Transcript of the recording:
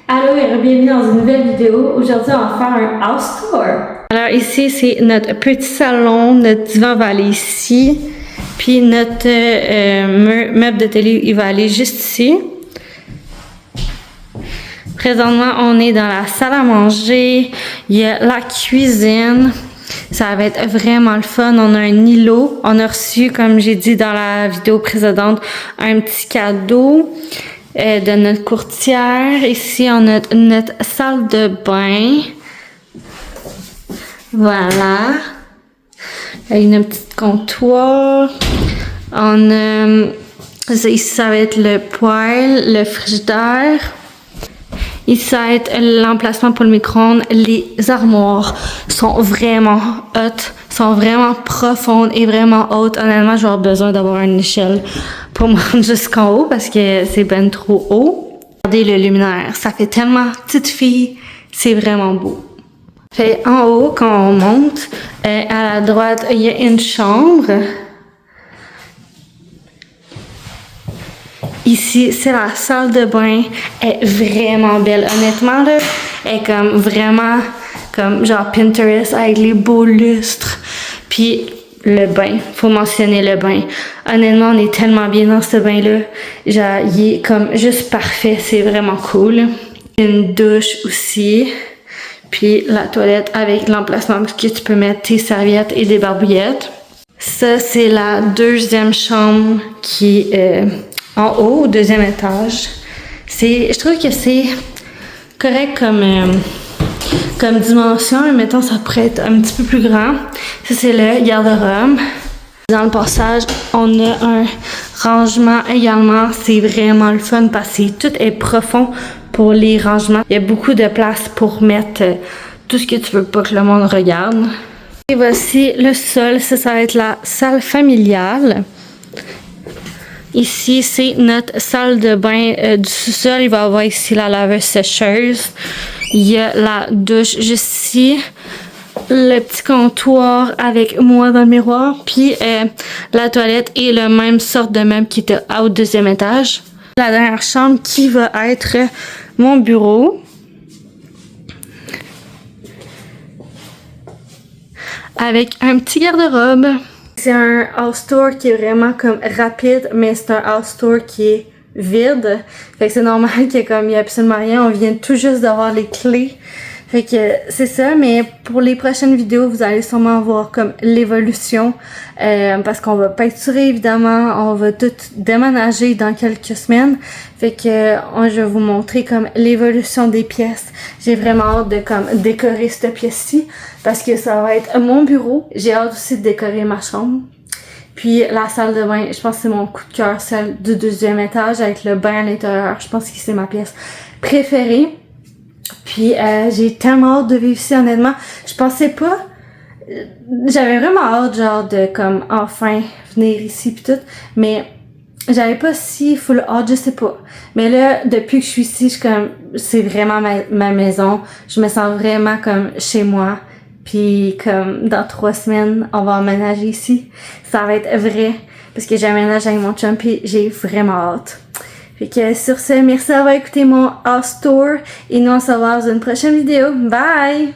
Allô et bienvenue dans une nouvelle vidéo. Aujourd'hui, on va faire un house tour. Alors ici, c'est notre petit salon. Notre divan va aller ici. Puis notre meuble de télé, il va aller juste ici. Présentement, on est dans la salle à manger. Il y a la cuisine. Ça va être vraiment le fun. On a un îlot. On a reçu, comme j'ai dit dans la vidéo précédente, un petit cadeau de notre courtière. Ici, on a notre salle de bain. Voilà. Avec une petite comptoir. On a... ici, ça va être le poêle, le frigidaire. Ici, ça va être l'emplacement pour le micro-ondes. Les armoires sont vraiment hautes, sont vraiment profondes et vraiment hautes. Honnêtement, je vais avoir besoin d'avoir une échelle pour monter jusqu'en haut parce que c'est ben trop haut. Regardez le luminaire, ça fait tellement petite fille, c'est vraiment beau. Fait en haut, quand on monte, à la droite, il y a une chambre. Ici, c'est la salle de bain. Elle est vraiment belle. Honnêtement, là, elle est comme vraiment comme genre Pinterest avec les beaux lustres. Puis le bain, faut mentionner le bain. Honnêtement, on est tellement bien dans ce bain-là. Genre, il est comme juste parfait. C'est vraiment cool. Une douche aussi. Puis la toilette avec l'emplacement parce que tu peux mettre tes serviettes et des barbouillettes. Ça, c'est la deuxième chambre qui est en haut, au deuxième étage. Je trouve que c'est correct comme dimension. Mais mettons, ça pourrait être un petit peu plus grand. Ça, c'est le garde-robe. Dans le passage, on a un rangement également. C'est vraiment le fun parce que tout est profond pour les rangements. Il y a beaucoup de place pour mettre tout ce que tu veux pas que le monde regarde. Et voici le sol. Ça va être la salle familiale. Ici, c'est notre salle de bain du sous-sol. Il va y avoir ici la laveuse sécheuse. Il y a la douche juste ici. Le petit comptoir avec moi dans le miroir. Puis la toilette et le même sorte de meuble qui était au deuxième étage. La dernière chambre qui va être mon bureau. Avec un petit garde-robe. C'est un house tour qui est vraiment comme rapide, mais c'est un house tour qui est vide. Fait que c'est normal qu'il y a absolument rien. On vient tout juste d'avoir les clés. Fait que c'est ça, mais pour les prochaines vidéos, vous allez sûrement voir comme l'évolution. Parce qu'on va peinturer évidemment, on va tout déménager dans quelques semaines. Fait que je vais vous montrer comme l'évolution des pièces. J'ai vraiment hâte de comme décorer cette pièce-ci parce que ça va être mon bureau. J'ai hâte aussi de décorer ma chambre. Puis la salle de bain, je pense que c'est mon coup de cœur, celle du deuxième étage avec le bain à l'intérieur. Je pense que c'est ma pièce préférée. Puis j'ai tellement hâte de vivre ici, honnêtement. Je pensais pas... J'avais vraiment hâte, genre, de comme enfin venir ici pis tout. Mais j'avais pas si full hâte, je sais pas. Mais là, depuis que je suis ici, c'est vraiment ma maison. Je me sens vraiment comme chez moi. Puis comme dans 3 semaines, on va emménager ici. Ça va être vrai. Parce que j'emménage avec mon chum pis j'ai vraiment hâte. Fait que sur ce, merci d'avoir écouté mon house tour et nous on se revoit dans une prochaine vidéo. Bye!